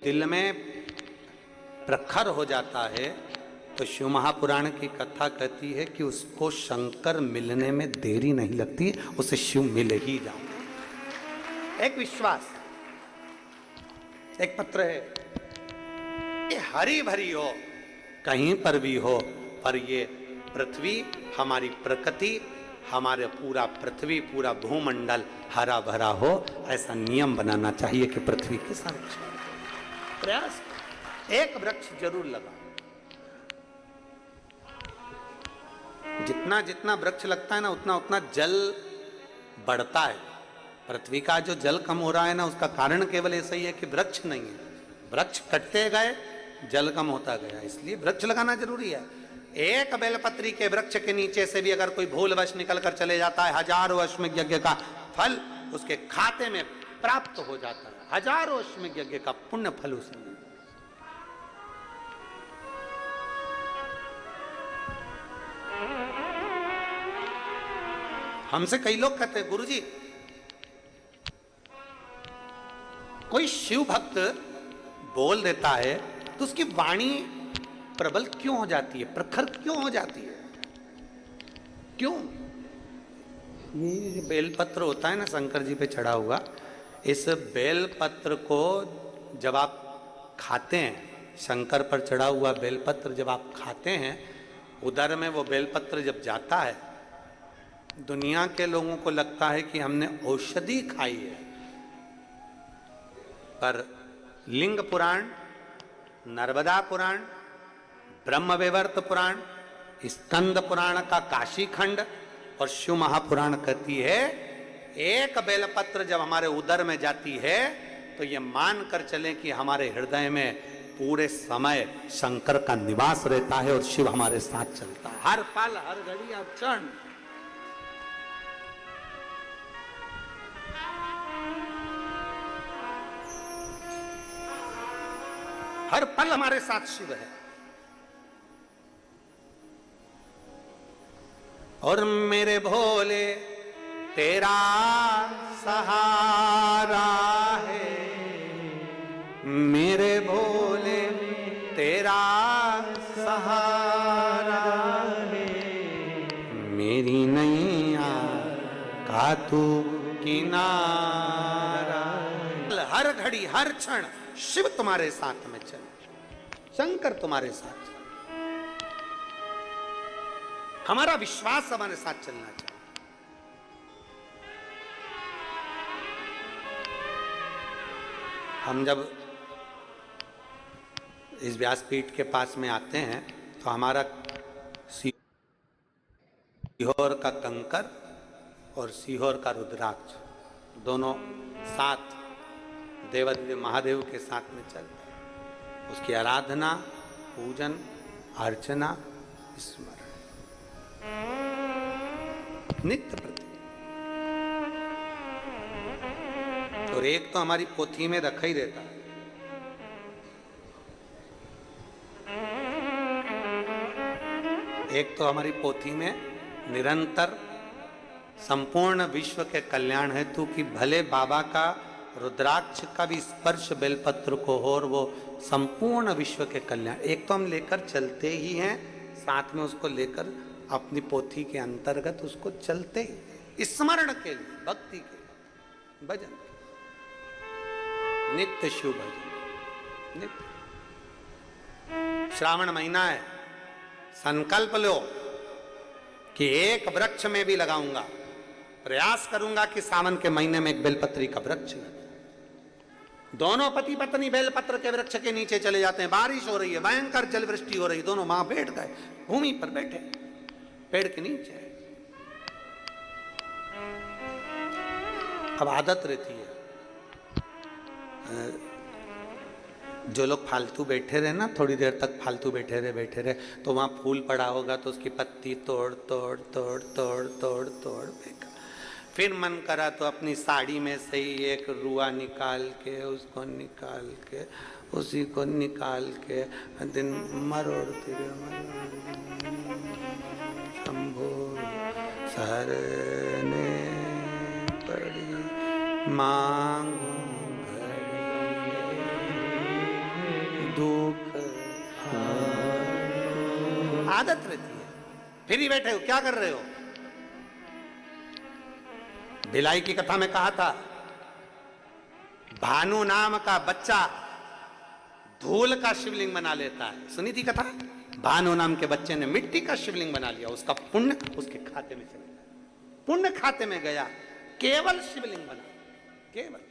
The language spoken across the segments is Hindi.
दिल में प्रखर हो जाता है तो शिव महापुराण की कथा कहती है कि उसको शंकर मिलने में देरी नहीं लगती, उसे शिव मिल ही जाते। एक विश्वास, एक पत्र है, ये हरी भरी हो कहीं पर भी हो, पर ये पृथ्वी हमारी प्रकृति, हमारे पूरा पृथ्वी पूरा भूमंडल हरा भरा हो, ऐसा नियम बनाना चाहिए कि पृथ्वी के संरक्षण प्रयास एक वृक्ष जरूर लगा। जितना जितना वृक्ष लगता है ना उतना उतना जल बढ़ता है। पृथ्वी का जो जल कम हो रहा है ना उसका कारण केवल ऐसा ही है कि वृक्ष नहीं है, वृक्ष कटते गए जल कम होता गया, इसलिए वृक्ष लगाना जरूरी है। एक बेलपत्री के वृक्ष के नीचे से भी अगर कोई भूलवश निकल कर चले जाता है, हजारों अश्वमेध यज्ञ का फल उसके खाते में प्राप्त हो जाता है, हजारों अश्वमेध यज्ञ का पुण्य फल उसे मिलता है। हमसे कई लोग कहते हैं गुरुजी कोई शिव भक्त बोल देता है तो उसकी वाणी प्रबल क्यों हो जाती है, प्रखर क्यों हो जाती है, क्यों? ये बेलपत्र होता है ना शंकर जी पे चढ़ा हुआ, इस बेलपत्र को जब आप खाते हैं, शंकर पर चढ़ा हुआ बेलपत्र जब आप खाते हैं, उदर में वो बेलपत्र जब जाता है, दुनिया के लोगों को लगता है कि हमने औषधि खाई है, पर लिंग पुराण, नर्मदा पुराण, ब्रह्मवैवर्त पुराण, स्कंद पुराण का काशी खंड और शिव महापुराण कहती है एक बेलपत्र जब हमारे उदर में जाती है तो ये मान कर चलें कि हमारे हृदय में पूरे समय शंकर का निवास रहता है और शिव हमारे साथ चलता है हर पल हर घड़ी हर क्षण। हर पल हमारे साथ शिव है। और मेरे भोले तेरा सहारा है, मेरे भोले तेरा सहारा है, मेरी नैया का तू किनारा। हर घड़ी हर क्षण शिव तुम्हारे साथ में चले, शंकर तुम्हारे साथ, हमारा विश्वास हमारे साथ चलना चाहिए। हम जब इस व्यासपीठ के पास में आते हैं तो हमारा सीहोर का कंकर और सीहोर का रुद्राक्ष दोनों साथ देवादिदेव महादेव के साथ में चलते हैं। उसकी आराधना, पूजन, अर्चना, स्मरण नित्य प्रति। और एक तो हमारी पोथी में रखा ही रहता है, एक तो हमारी पोथी में निरंतर संपूर्ण विश्व के कल्याण हेतु कि भले बाबा का रुद्राक्ष का भी स्पर्श बेलपत्र को हो और वो संपूर्ण विश्व के कल्याण। एक तो हम लेकर चलते ही हैं, साथ में उसको लेकर अपनी पोथी के अंतर्गत उसको चलते ही स्मरण के लिए, भक्ति के लिए, भजन के लिए, नित्य शिव भजन नित्य। श्रावण महीना है, संकल्प लो कि एक वृक्ष में भी लगाऊंगा, प्रयास करूंगा कि सावन के महीने में एक बेलपत्री का वृक्ष लगे। दोनों पति पत्नी बेलपत्र के वृक्ष के नीचे चले जाते हैं, बारिश हो रही है, भयंकर जल वृष्टि हो रही, दोनों मां बैठ गए, भूमि पर बैठे पेड़ के नीचे। अब आदत रहती है जो लोग फालतू बैठे रहे ना, थोड़ी देर तक फालतू बैठे रहे तो वहां फूल पड़ा होगा तो उसकी पत्ती तोड़ तोड़ तोड़ तोड़ तोड़ तोड़ फेंका। फिर मन करा तो अपनी साड़ी में से ही एक रुआ निकाल के उसको निकाल के उसी को निकाल के दिन मरोड़ते शंभो सरने पड़ी मांगो आदत रहती है। फिर ही बैठे हो, क्या कर रहे हो? भिलाई की कथा में कहा था, भानु नाम का बच्चा धूल का शिवलिंग बना लेता है। सुनी थी कथा? भानु नाम के बच्चे ने मिट्टी का शिवलिंग बना लिया, उसका पुण्य उसके खाते में चला गया, पुण्य खाते में गया, केवल शिवलिंग बना, केवल।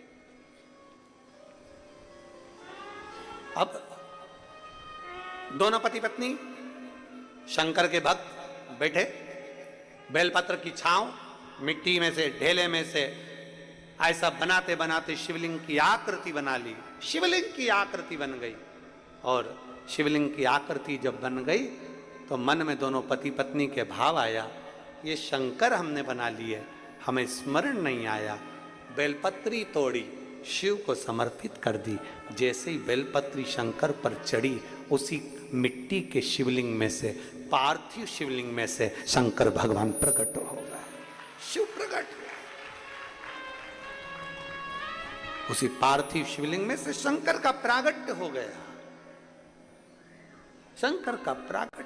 अब दोनों पति पत्नी शंकर के भक्त बैठे, बेलपत्र की छांव, मिट्टी में से, ढेले में से ऐसा बनाते बनाते शिवलिंग की आकृति बना ली। शिवलिंग की आकृति बन गई, और शिवलिंग की आकृति जब बन गई तो मन में दोनों पति पत्नी के भाव आया, ये शंकर हमने बना लिए, हमें स्मरण नहीं आया। बेलपत्री तोड़ी, शिव को समर्पित कर दी। जैसे ही बेलपत्री शंकर पर चढ़ी, उसी मिट्टी के शिवलिंग में से, पार्थिव शिवलिंग में से शंकर भगवान प्रकट हो गए, शिव प्रकट हुए। उसी पार्थिव शिवलिंग में से शंकर का प्रागट्य हो गया, शंकर का प्रागट्य।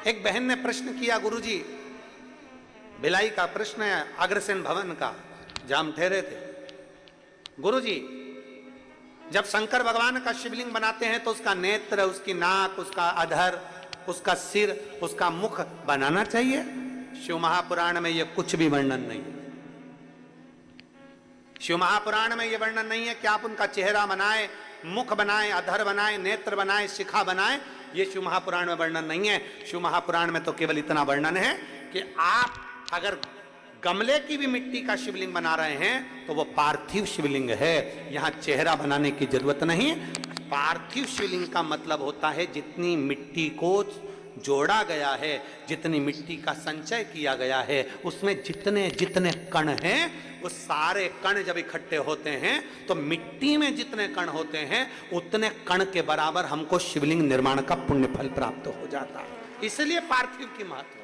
एक बहन ने प्रश्न किया, गुरुजी, भिलाई का प्रश्न है, अग्रसेन भवन का, जहां हम ठहरे थे। गुरुजी, जब शंकर भगवान का शिवलिंग बनाते हैं तो उसका नेत्र, उसकी नाक, उसका अधर, उसका सिर, उसका मुख बनाना चाहिए? शिव महापुराण में यह कुछ भी वर्णन नहीं है। शिव महापुराण में यह वर्णन नहीं है कि आप उनका चेहरा बनाए, मुख बनाए, अधर बनाए, नेत्र बनाए, शिखा बनाए। यह शिव महापुराण में वर्णन नहीं है। शिव महापुराण में तो केवल इतना वर्णन है कि आप अगर गमले की भी मिट्टी का शिवलिंग बना रहे हैं तो वो पार्थिव शिवलिंग है, यहां चेहरा बनाने की जरूरत नहीं। पार्थिव शिवलिंग का मतलब होता है जितनी मिट्टी को जोड़ा गया है, जितनी मिट्टी का संचय किया गया है, उसमें जितने जितने कण हैं, वो सारे कण जब इकट्ठे होते हैं तो मिट्टी में जितने कण होते हैं उतने कण के बराबर हमको शिवलिंग निर्माण का पुण्य फल प्राप्त हो जाता है। इसलिए पार्थिव की महत्व,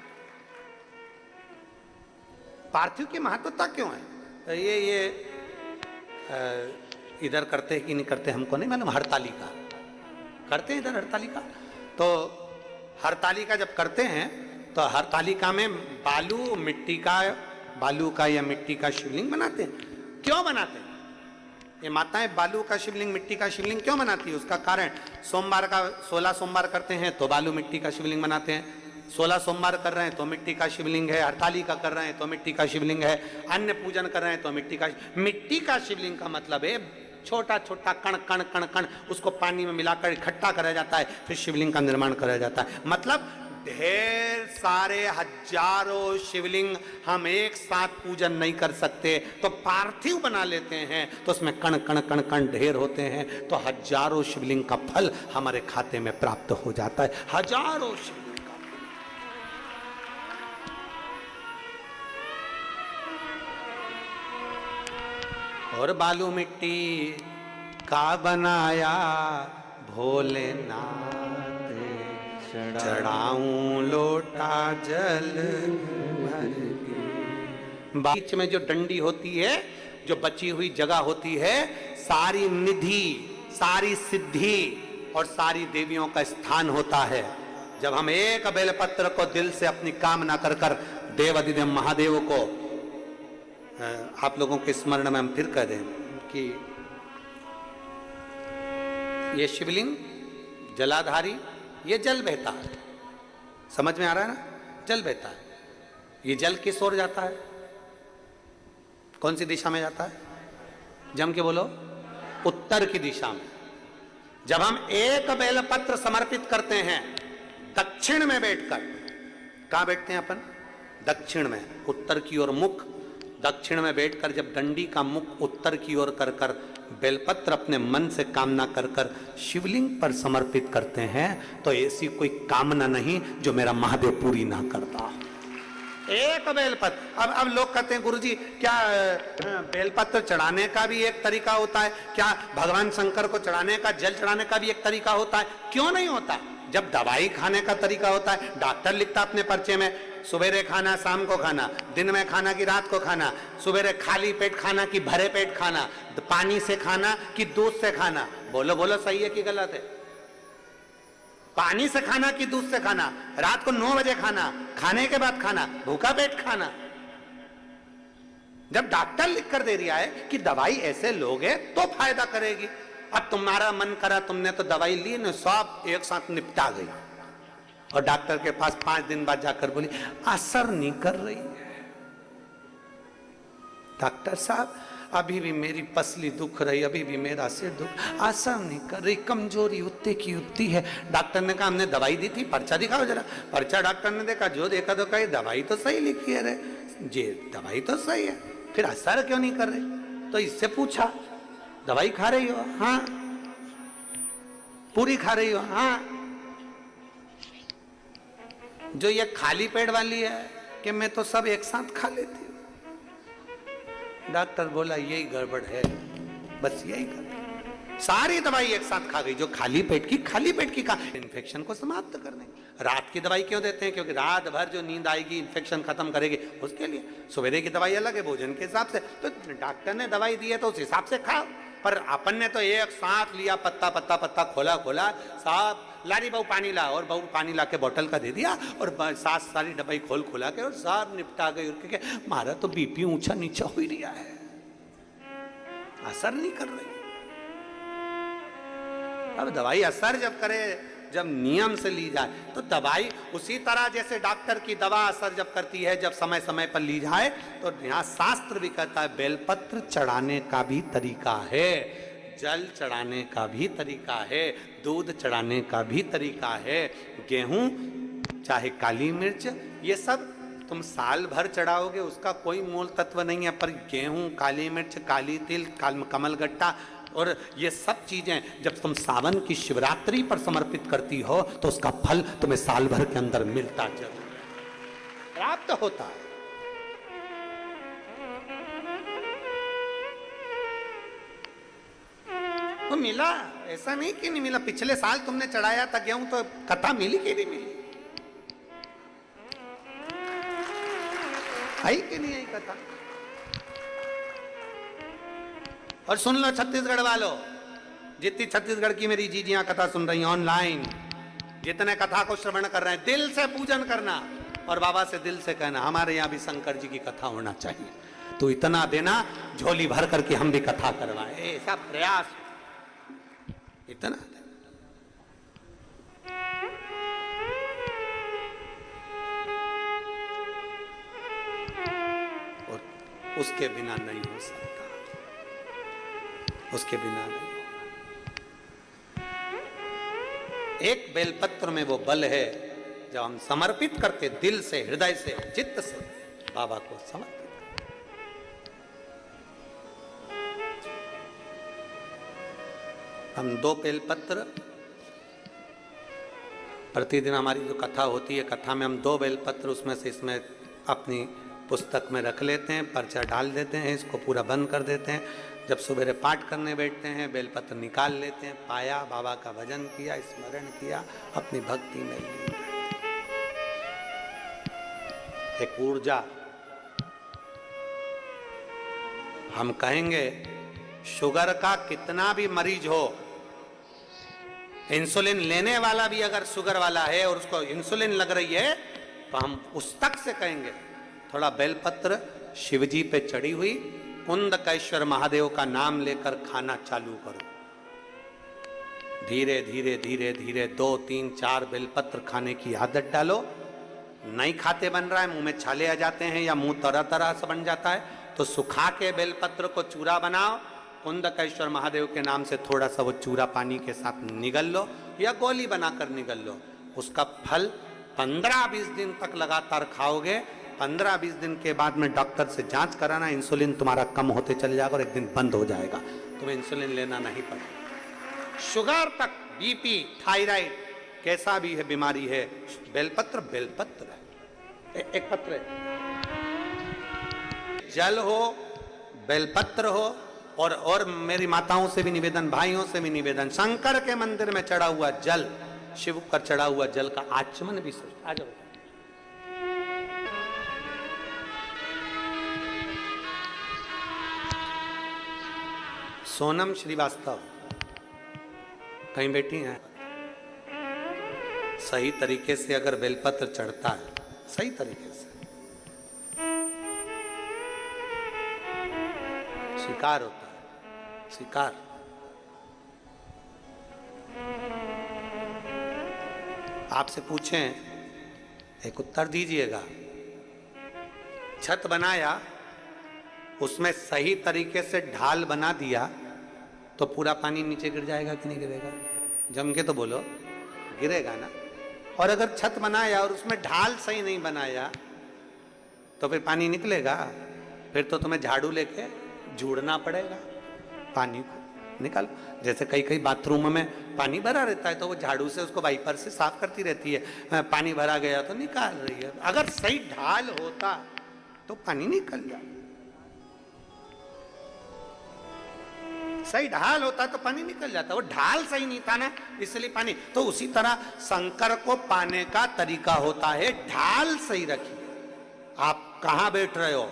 पार्थिव की महत्वता क्यों है? ये इधर करते हैं कि नहीं करते हमको नहीं मालूम। हरतालिका करते हैं इधर, हरतालिका। तो हरतालिका जब करते हैं तो हरतालिका में बालू, मिट्टी का, बालू का या मिट्टी का शिवलिंग बनाते हैं। क्यों बनाते हैं? ये माताएं बालू का शिवलिंग, मिट्टी का शिवलिंग क्यों बनाती है? उसका कारण, सोमवार का 16 सोमवार करते हैं तो बालू मिट्टी का शिवलिंग बनाते हैं, 16 सोमवार कर रहे हैं तो मिट्टी का शिवलिंग है, हरतालिका कर रहे हैं तो मिट्टी का शिवलिंग है, अन्य पूजन कर रहे हैं तो मिट्टी का शिवलिंग का मतलब है छोटा छोटा कण कण कण कण, उसको पानी में मिलाकर इकट्ठा करा जाता है, फिर शिवलिंग का निर्माण करा जाता है। मतलब ढेर सारे हजारों शिवलिंग हम एक साथ पूजन नहीं कर सकते, तो पार्थिव बना लेते हैं तो उसमें कण कण कण कण ढेर होते हैं, तो हजारों शिवलिंग का फल हमारे खाते में प्राप्त हो जाता है। हजारों शिवलिंग और बालू मिट्टी का बनाया भोलेनाथ, चढ़ाऊं लोटा जल भर के। बीच में जो डंडी होती है, जो बची हुई जगह होती है, सारी निधि, सारी सिद्धि और सारी देवियों का स्थान होता है। जब हम एक बेलपत्र को दिल से अपनी कामना कर कर देवाधिदेव महादेव को, आप लोगों के स्मरण में हम फिर कह दें कि ये शिवलिंग जलाधारी, ये जल बहता है, समझ में आ रहा है ना? जल बहता है। ये जल किस ओर जाता है? कौन सी दिशा में जाता है? जम के बोलो, उत्तर की दिशा में। जब हम एक बेलपत्र समर्पित करते हैं दक्षिण में बैठकर, कहां बैठते हैं अपन? दक्षिण में, उत्तर की ओर मुख, दक्षिण में बैठकर जब डंडी का मुख उत्तर की ओर कर कर बेलपत्र अपने मन से कामना कर कर शिवलिंग पर समर्पित करते हैं, तो ऐसी कोई कामना नहीं जो मेरा महादेव पूरी ना करता। एक बेलपत्र। अब लोग कहते हैं गुरुजी क्या बेलपत्र चढ़ाने का भी एक तरीका होता है? क्या भगवान शंकर को चढ़ाने का, जल चढ़ाने का भी एक तरीका होता है? क्यों नहीं होता? जब दवाई खाने का तरीका होता है, डॉक्टर लिखता अपने पर्चे में सुबेरे खाना, शाम को खाना, दिन में खाना कि रात को खाना, सुबेरे खाली पेट खाना कि भरे पेट खाना, पानी से खाना कि दूध से खाना। बोलो बोलो सही है कि गलत है? पानी से खाना कि दूध से खाना, रात को 9 बजे खाना, खाने के बाद खाना, भूखा पेट खाना। जब डॉक्टर लिख कर दे रहा है कि दवाई ऐसे लोगे तो फायदा करेगी, अब तुम्हारा मन करा, तुमने तो दवाई ली ना, सब एक साथ निपटा गई, और डॉक्टर के पास 5 दिन बाद जाकर बोली असर नहीं कर रही है। डॉक्टर साहब अभी भी मेरी पसली दुख रही, अभी भी मेरा सिर दुख, असर नहीं कर रही, कमजोरी उतनी की उतनी है। डॉक्टर ने कहा हमने दवाई दी थी, पर्चा दिखाओ जरा। पर्चा डॉक्टर ने देखा, जो देखा तो कही दवाई तो सही लिखी है रे, जी दवाई तो सही है, फिर असर क्यों नहीं कर रही? तो इससे पूछा दवाई खा रही हो? हाँ। पूरी खा रही हो? हाँ। जो ये खाली पेट वाली है कि मैं तो सब एक साथ खा लेती हूं। डॉक्टर बोला यही गड़बड़ है, बस यही गड़बड़, सारी दवाई एक साथ खा गई। जो खाली पेट की खा, इन्फेक्शन को समाप्त करने। रात की दवाई क्यों देते हैं? क्योंकि रात भर जो नींद आएगी इन्फेक्शन खत्म करेगी, उसके लिए। सवेरे की दवाई अलग है, भोजन के हिसाब से। तो डॉक्टर ने दवाई दी है तो उस हिसाब से खाओ, पर अपन ने तो एक साथ लिया, पत्ता पत्ता पत्ता खोला, साफ लारी बहू पानी ला, और बहू पानी ला के बोतल का दे दिया, और साथ सारी डब्बी खोला के और साफ निपटा गई। मारा तो बीपी ऊंचा नीचा हो ही रहा है, असर नहीं कर रही। अब दवाई असर जब करे, जब नियम से ली जाए तो दवाई उसी तरह जैसे डॉक्टर की दवा असर जब करती है, जब समय समय पर ली जाए, तो यहाँ शास्त्र भी कहता है बेलपत्र चढ़ाने का भी तरीका है, जल चढ़ाने का भी तरीका है, दूध चढ़ाने का भी तरीका है। गेहूं चाहे काली मिर्च, ये सब तुम साल भर चढ़ाओगे, उसका कोई मूल तत्व नहीं है, पर गेहूं, काली मिर्च, काली तिल, कमलगट्टा और ये सब चीजें जब तुम सावन की शिवरात्रि पर समर्पित करती हो तो उसका फल तुम्हें साल भर के अंदर मिलता जरूर है, प्राप्त होता है। तो मिला, ऐसा नहीं कि नहीं मिला। पिछले साल तुमने चढ़ाया था गेहूं, तो कथा मिली कि नहीं मिली? आई कि नहीं आई कथा? और सुन लो छत्तीसगढ़ वालों, जितनी छत्तीसगढ़ की मेरी जीजियां कथा सुन रही हैं ऑनलाइन, जितने कथा को श्रवण कर रहे हैं, दिल से पूजन करना और बाबा से दिल से कहना हमारे यहाँ भी शंकर जी की कथा होना चाहिए, तो इतना देना झोली भर करके हम भी कथा करवाएं, ऐसा प्रयास इतना देना। और उसके बिना नहीं हो सकता, उसके बिना नहीं होगा। एक बेलपत्र में वो बल है जब हम समर्पित करते, दिल से, हृदय से, चित्त से बाबा को समर्पित। हम 2 बेलपत्र प्रतिदिन, हमारी जो कथा होती है, कथा में हम 2 बेलपत्र उसमें से इसमें अपनी पुस्तक में रख लेते हैं, पर्चा डाल देते हैं, इसको पूरा बंद कर देते हैं। जब सवेरे पाठ करने बैठते हैं बेलपत्र निकाल लेते हैं, पाया, बाबा का भजन किया, स्मरण किया, अपनी भक्ति में लीन। एक ऊर्जा, हम कहेंगे शुगर का कितना भी मरीज हो, इंसुलिन लेने वाला भी अगर शुगर वाला है और उसको इंसुलिन लग रही है, तो हम उस तक से कहेंगे थोड़ा बेलपत्र शिवजी पे चढ़ी हुई कुंदकेश्वर महादेव का नाम लेकर खाना चालू करो। धीरे धीरे धीरे धीरे 2, 3, 4 बेलपत्र खाने की आदत डालो। नहीं खाते बन रहा है, मुंह में छाले आ जाते हैं या मुंह तरह तरह से बन जाता है, तो सुखा के बेलपत्र को चूरा बनाओ, कुंदकेश्वर महादेव के नाम से थोड़ा सा वो चूरा पानी के साथ निगल लो या गोली बनाकर निगल लो। उसका फल 15-20 दिन तक लगातार खाओगे। 15-20 दिन के बाद में डॉक्टर से जांच कराना, इंसुलिन तुम्हारा कम होते चले जाएगा और एक दिन बंद हो जाएगा, तुम्हें इंसुलिन लेना नहीं पड़ेगा। शुगर तक, बीपी, थायराइड, कैसा भी है बीमारी है, बेलपत्र बेलपत्र है, एक पत्र है। जल हो, बेलपत्र हो, और मेरी माताओं से भी निवेदन, भाइयों से भी निवेदन, शंकर के मंदिर में चढ़ा हुआ जल शिव पर चढ़ा हुआ जल का आचमन भी सोच। आ जाओ। सोनम श्रीवास्तव कहीं बैठी हैं? सही तरीके से अगर बेलपत्र चढ़ता है, सही तरीके से स्वीकार होता है, स्वीकार। आपसे पूछें, एक उत्तर दीजिएगा। छत बनाया, उसमें सही तरीके से ढाल बना दिया तो पूरा पानी नीचे गिर जाएगा कि नहीं गिरेगा? जम के तो बोलो, गिरेगा ना। और अगर छत बनाया और उसमें ढाल सही नहीं बनाया तो फिर पानी निकलेगा? फिर तो तुम्हें झाड़ू लेके जोड़ना पड़ेगा पानी को, निकाल। जैसे कई कई बाथरूम में पानी भरा रहता है तो वो झाड़ू से उसको वाइपर से साफ करती रहती है, पानी भरा गया तो निकाल रही है। अगर सही ढाल होता तो पानी निकल जाए, सही ढाल होता तो पानी निकल जाता। वो ढाल सही नहीं था ना, इसलिए पानी। तो उसी तरह शंकर को पाने का तरीका होता है, ढाल सही रखिए। आप कहां बैठ रहे हो,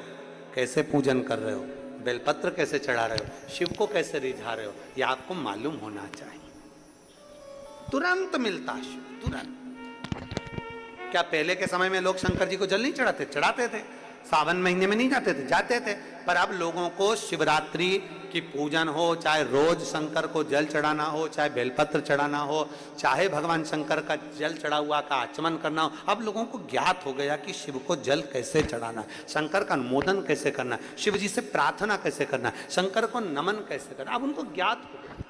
कैसे पूजन कर रहे हो, बेलपत्र कैसे चढ़ा रहे हो, शिव को कैसे रिझा रहे हो, ये आपको मालूम होना चाहिए। तुरंत मिलता शिव, तुरंत। क्या पहले के समय में लोग शंकर जी को जल नहीं चढ़ाते? चढ़ाते थे। सावन महीने में नहीं जाते थे? जाते थे। पर अब लोगों को शिवरात्रि की पूजन हो, चाहे रोज शंकर को जल चढ़ाना हो, चाहे बेलपत्र चढ़ाना हो, चाहे भगवान शंकर का जल चढ़ा हुआ का आचमन करना हो, अब लोगों को ज्ञात हो गया कि शिव को जल कैसे चढ़ाना है, शंकर का अनुमोदन कैसे करना है, शिव जी से प्रार्थना कैसे करना है, शंकर को नमन कैसे करना, अब उनको ज्ञात हो गया।